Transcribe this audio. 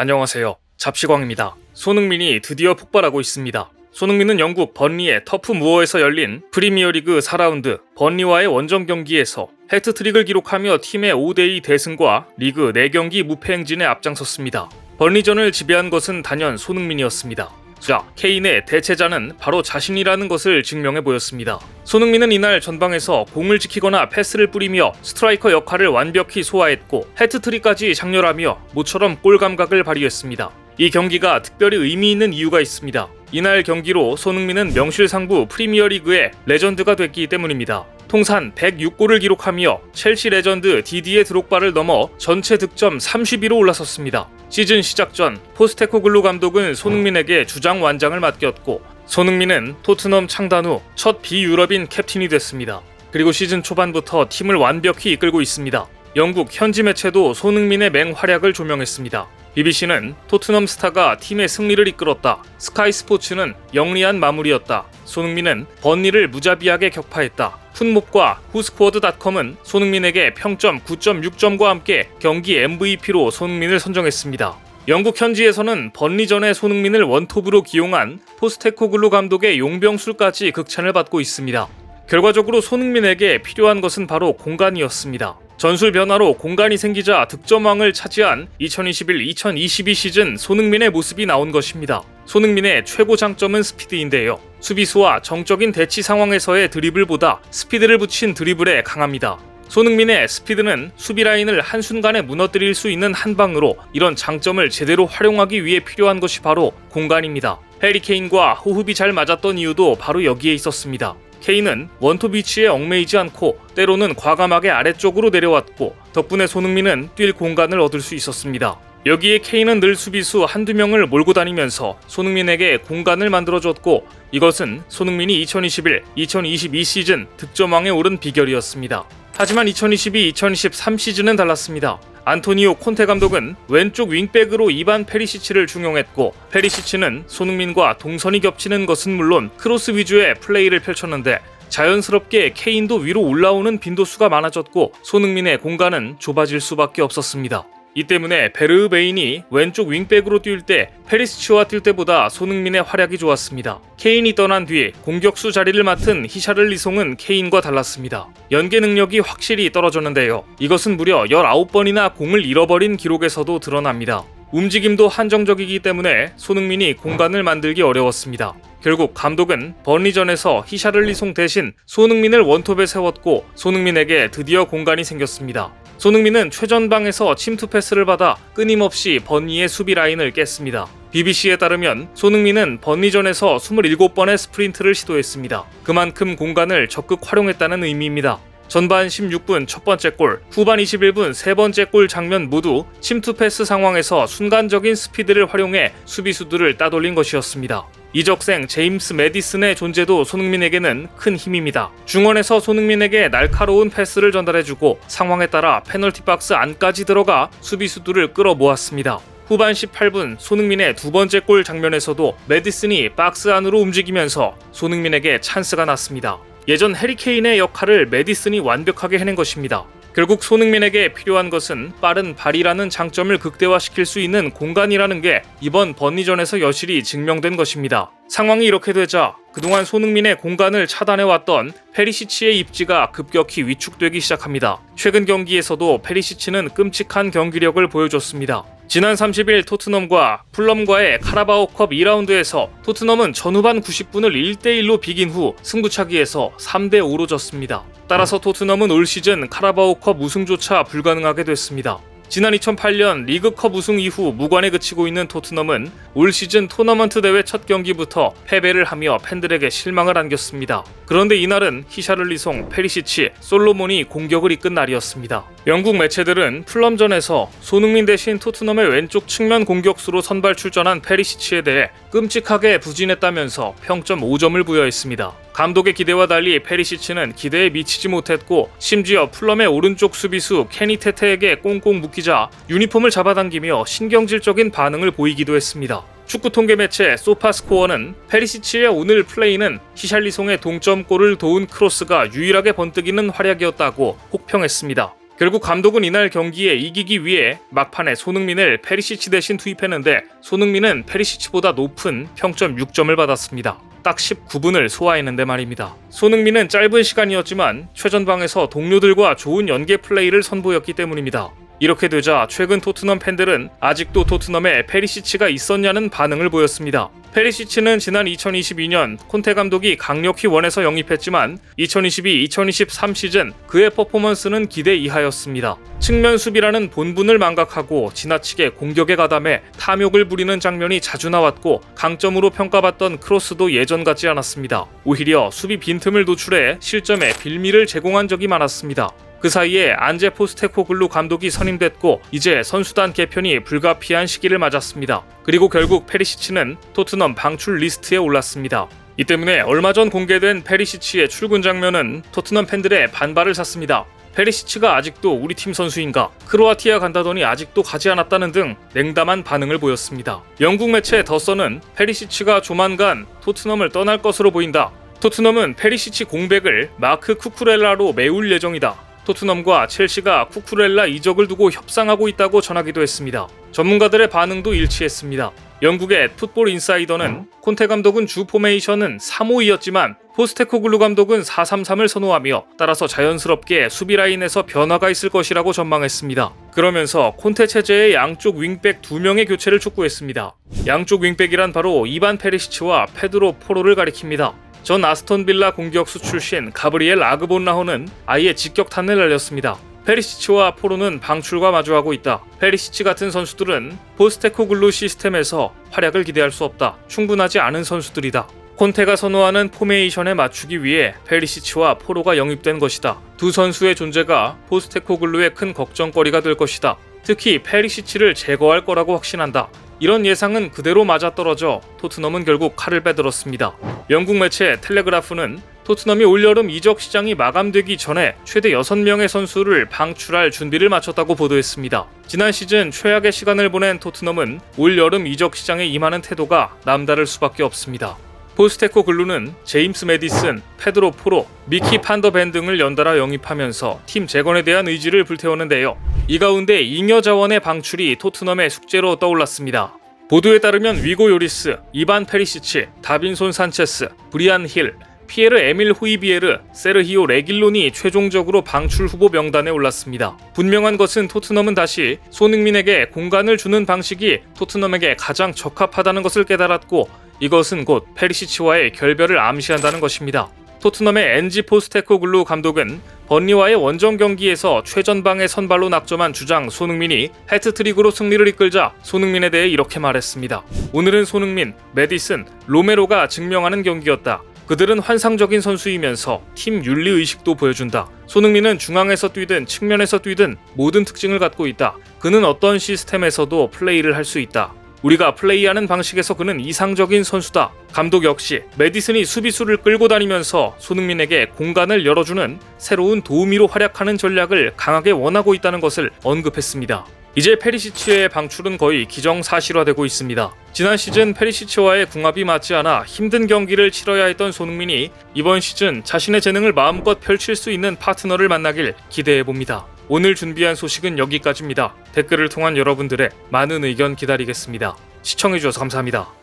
안녕하세요. 잡시광입니다. 손흥민이 드디어 폭발하고 있습니다. 손흥민은 영국 번리의 터프 무어에서 열린 프리미어리그 4라운드 번리와의 원정 경기에서 해트트릭을 기록하며 팀의 5대2 대승과 리그 4경기 무패 행진에 앞장섰습니다. 번리전을 지배한 것은 단연 손흥민이었습니다. 자, 케인의 대체자는 바로 자신이라는 것을 증명해 보였습니다. 손흥민은 이날 전방에서 공을 지키거나 패스를 뿌리며 스트라이커 역할을 완벽히 소화했고 해트트릭까지 장렬하며 모처럼 골 감각을 발휘했습니다. 이 경기가 특별히 의미 있는 이유가 있습니다. 이날 경기로 손흥민은 명실상부 프리미어리그의 레전드가 됐기 때문입니다. 통산 106골을 기록하며 첼시 레전드 디디에 드록바를 넘어 전체 득점 30위로 올라섰습니다. 시즌 시작 전 포스테코글루 감독은 손흥민에게 주장 완장을 맡겼고 손흥민은 토트넘 창단 후 첫 비유럽인 캡틴이 됐습니다. 그리고 시즌 초반부터 팀을 완벽히 이끌고 있습니다. 영국 현지 매체도 손흥민의 맹활약을 조명했습니다. BBC는 토트넘 스타가 팀의 승리를 이끌었다. 스카이 스포츠는 영리한 마무리였다. 손흥민은 번리를 무자비하게 격파했다. 풋몹과 후스코어드닷컴은 손흥민에게 평점 9.6점과 함께 경기 MVP로 손흥민을 선정했습니다. 영국 현지에서는 번리전에 손흥민을 원톱으로 기용한 포스테코글루 감독의 용병술까지 극찬을 받고 있습니다. 결과적으로 손흥민에게 필요한 것은 바로 공간이었습니다. 전술 변화로 공간이 생기자 득점왕을 차지한 2021-2022 시즌 손흥민의 모습이 나온 것입니다. 손흥민의 최고 장점은 스피드인데요. 수비수와 정적인 대치 상황에서의 드리블보다 스피드를 붙인 드리블에 강합니다. 손흥민의 스피드는 수비 라인을 한순간에 무너뜨릴 수 있는 한 방으로 이런 장점을 제대로 활용하기 위해 필요한 것이 바로 공간입니다. 해리 케인과 호흡이 잘 맞았던 이유도 바로 여기에 있었습니다. 케인은 원톱 위치에 얽매이지 않고 때로는 과감하게 아래쪽으로 내려왔고 덕분에 손흥민은 뛸 공간을 얻을 수 있었습니다. 여기에 케인은 늘 수비수 한두 명을 몰고 다니면서 손흥민에게 공간을 만들어줬고 이것은 손흥민이 2021-2022 시즌 득점왕에 오른 비결이었습니다. 하지만 2022-2023 시즌은 달랐습니다. 안토니오 콘테 감독은 왼쪽 윙백으로 이반 페리시치를 중용했고 페리시치는 손흥민과 동선이 겹치는 것은 물론 크로스 위주의 플레이를 펼쳤는데 자연스럽게 케인도 위로 올라오는 빈도수가 많아졌고 손흥민의 공간은 좁아질 수밖에 없었습니다. 이 때문에 베르흐 베인이 왼쪽 윙백으로 뛸 때 페리시치와 뛸 때보다 손흥민의 활약이 좋았습니다. 케인이 떠난 뒤 공격수 자리를 맡은 히샤를리송은 케인과 달랐습니다. 연계 능력이 확실히 떨어졌는데요. 이것은 무려 19번이나 공을 잃어버린 기록에서도 드러납니다. 움직임도 한정적이기 때문에 손흥민이 공간을 만들기 어려웠습니다. 결국 감독은 번리전에서 히샤를리송 대신 손흥민을 원톱에 세웠고 손흥민에게 드디어 공간이 생겼습니다. 손흥민은 최전방에서 침투 패스를 받아 끊임없이 번리의 수비 라인을 깼습니다. BBC에 따르면 손흥민은 번리전에서 27번의 스프린트를 시도했습니다. 그만큼 공간을 적극 활용했다는 의미입니다. 전반 16분 첫 번째 골, 후반 21분 세 번째 골 장면 모두 침투 패스 상황에서 순간적인 스피드를 활용해 수비수들을 따돌린 것이었습니다. 이적생 제임스 매디슨의 존재도 손흥민에게는 큰 힘입니다. 중원에서 손흥민에게 날카로운 패스를 전달해주고 상황에 따라 페널티 박스 안까지 들어가 수비수들을 끌어모았습니다. 후반 18분 손흥민의 두 번째 골 장면에서도 매디슨이 박스 안으로 움직이면서 손흥민에게 찬스가 났습니다. 예전 해리 케인의 역할을 매디슨이 완벽하게 해낸 것입니다. 결국 손흥민에게 필요한 것은 빠른 발이라는 장점을 극대화시킬 수 있는 공간이라는 게 이번 번리전에서 여실히 증명된 것입니다. 상황이 이렇게 되자 그동안 손흥민의 공간을 차단해왔던 페리시치의 입지가 급격히 위축되기 시작합니다. 최근 경기에서도 페리시치는 끔찍한 경기력을 보여줬습니다. 지난 30일 토트넘과 풀럼과의 카라바오컵 2라운드에서 토트넘은 전후반 90분을 1대1로 비긴 후 승부차기에서 3대5로 졌습니다. 따라서 토트넘은 올 시즌 카라바오컵 우승조차 불가능하게 됐습니다. 지난 2008년 리그컵 우승 이후 무관에 그치고 있는 토트넘은 올 시즌 토너먼트 대회 첫 경기부터 패배를 하며 팬들에게 실망을 안겼습니다. 그런데 이날은 히샤를리송, 페리시치, 솔로몬이 공격을 이끈 날이었습니다. 영국 매체들은 풀럼전에서 손흥민 대신 토트넘의 왼쪽 측면 공격수로 선발 출전한 페리시치에 대해 끔찍하게 부진했다면서 평점 5점을 부여했습니다. 감독의 기대와 달리 페리시치는 기대에 미치지 못했고 심지어 풀럼의 오른쪽 수비수 케니 테테에게 꽁꽁 묶이자 유니폼을 잡아당기며 신경질적인 반응을 보이기도 했습니다. 축구 통계 매체 소파스코어는 페리시치의 오늘 플레이는 히샬리송의 동점골을 도운 크로스가 유일하게 번뜩이는 활약이었다고 혹평했습니다. 결국 감독은 이날 경기에 이기기 위해 막판에 손흥민을 페리시치 대신 투입했는데 손흥민은 페리시치보다 높은 평점 6점을 받았습니다. 딱 19분을 소화했는데 말입니다. 손흥민은 짧은 시간이었지만 최전방에서 동료들과 좋은 연계 플레이를 선보였기 때문입니다. 이렇게 되자 최근 토트넘 팬들은 아직도 토트넘에 페리시치가 있었냐는 반응을 보였습니다. 페리시치는 지난 2022년 콘테 감독이 강력히 원해서 영입했지만 2022-2023 시즌 그의 퍼포먼스는 기대 이하였습니다. 측면 수비라는 본분을 망각하고 지나치게 공격에 가담해 탐욕을 부리는 장면이 자주 나왔고 강점으로 평가받던 크로스도 예전 같지 않았습니다. 오히려 수비 빈틈을 노출해 실점에 빌미를 제공한 적이 많았습니다. 그 사이에 안제 포스테코글루 감독이 선임됐고 이제 선수단 개편이 불가피한 시기를 맞았습니다. 그리고 결국 페리시치는 토트넘 방출 리스트에 올랐습니다. 이 때문에 얼마 전 공개된 페리시치의 출근 장면은 토트넘 팬들의 반발을 샀습니다. 페리시치가 아직도 우리 팀 선수인가? 크로아티아 간다더니 아직도 가지 않았다는 등 냉담한 반응을 보였습니다. 영국 매체 더선은 페리시치가 조만간 토트넘을 떠날 것으로 보인다. 토트넘은 페리시치 공백을 마크 쿠쿠렐라로 메울 예정이다. 토트넘과 첼시가 쿠쿠렐라 이적을 두고 협상하고 있다고 전하기도 했습니다. 전문가들의 반응도 일치했습니다. 영국의 풋볼 인사이더는 콘테 감독은 주 포메이션은 3-5-2였지만 포스테코글루 감독은 4-3-3을 선호하며 따라서 자연스럽게 수비 라인에서 변화가 있을 것이라고 전망했습니다. 그러면서 콘테 체제의 양쪽 윙백 2명의 교체를 촉구했습니다. 양쪽 윙백이란 바로 이반 페리시치와 페드로 포로를 가리킵니다. 전 아스톤 빌라 공격수 출신 가브리엘 아그본라호는 아예 직격탄을 날렸습니다. 페리시치와 포로는 방출과 마주하고 있다. 페리시치 같은 선수들은 포스테코글루 시스템에서 활약을 기대할 수 없다. 충분하지 않은 선수들이다. 콘테가 선호하는 포메이션에 맞추기 위해 페리시치와 포로가 영입된 것이다. 두 선수의 존재가 포스테코글루의 큰 걱정거리가 될 것이다. 특히 페리시치를 제거할 거라고 확신한다. 이런 예상은 그대로 맞아떨어져 토트넘은 결국 칼을 빼들었습니다. 영국 매체 텔레그라프는 토트넘이 올여름 이적 시장이 마감되기 전에 최대 6명의 선수를 방출할 준비를 마쳤다고 보도했습니다. 지난 시즌 최악의 시간을 보낸 토트넘은 올여름 이적 시장에 임하는 태도가 남다를 수밖에 없습니다. 포스테코글루는 제임스 메디슨, 페드로 포로, 미키 판더벤 등을 연달아 영입하면서 팀 재건에 대한 의지를 불태우는데요. 이 가운데 잉여 자원의 방출이 토트넘의 숙제로 떠올랐습니다. 보도에 따르면 위고 요리스, 이반 페리시치, 다빈손 산체스, 브리안 힐, 피에르 에밀 후이비에르, 세르히오 레길론이 최종적으로 방출 후보 명단에 올랐습니다. 분명한 것은 토트넘은 다시 손흥민에게 공간을 주는 방식이 토트넘에게 가장 적합하다는 것을 깨달았고 이것은 곧 페리시치와의 결별을 암시한다는 것입니다. 토트넘의 엔지 포스테코글루 감독은 번리와의 원정 경기에서 최전방의 선발로 낙점한 주장 손흥민이 해트트릭으로 승리를 이끌자 손흥민에 대해 이렇게 말했습니다. 오늘은 손흥민, 메디슨, 로메로가 증명하는 경기였다. 그들은 환상적인 선수이면서 팀 윤리의식도 보여준다. 손흥민은 중앙에서 뛰든 측면에서 뛰든 모든 특징을 갖고 있다. 그는 어떤 시스템에서도 플레이를 할 수 있다. 우리가 플레이하는 방식에서 그는 이상적인 선수다. 감독 역시 메디슨이 수비수를 끌고 다니면서 손흥민에게 공간을 열어주는 새로운 도우미로 활약하는 전략을 강하게 원하고 있다는 것을 언급했습니다. 이제 페리시치의 방출은 거의 기정사실화되고 있습니다. 지난 시즌 페리시치와의 궁합이 맞지 않아 힘든 경기를 치러야 했던 손흥민이 이번 시즌 자신의 재능을 마음껏 펼칠 수 있는 파트너를 만나길 기대해봅니다. 오늘 준비한 소식은 여기까지입니다. 댓글을 통한 여러분들의 많은 의견 기다리겠습니다. 시청해주셔서 감사합니다.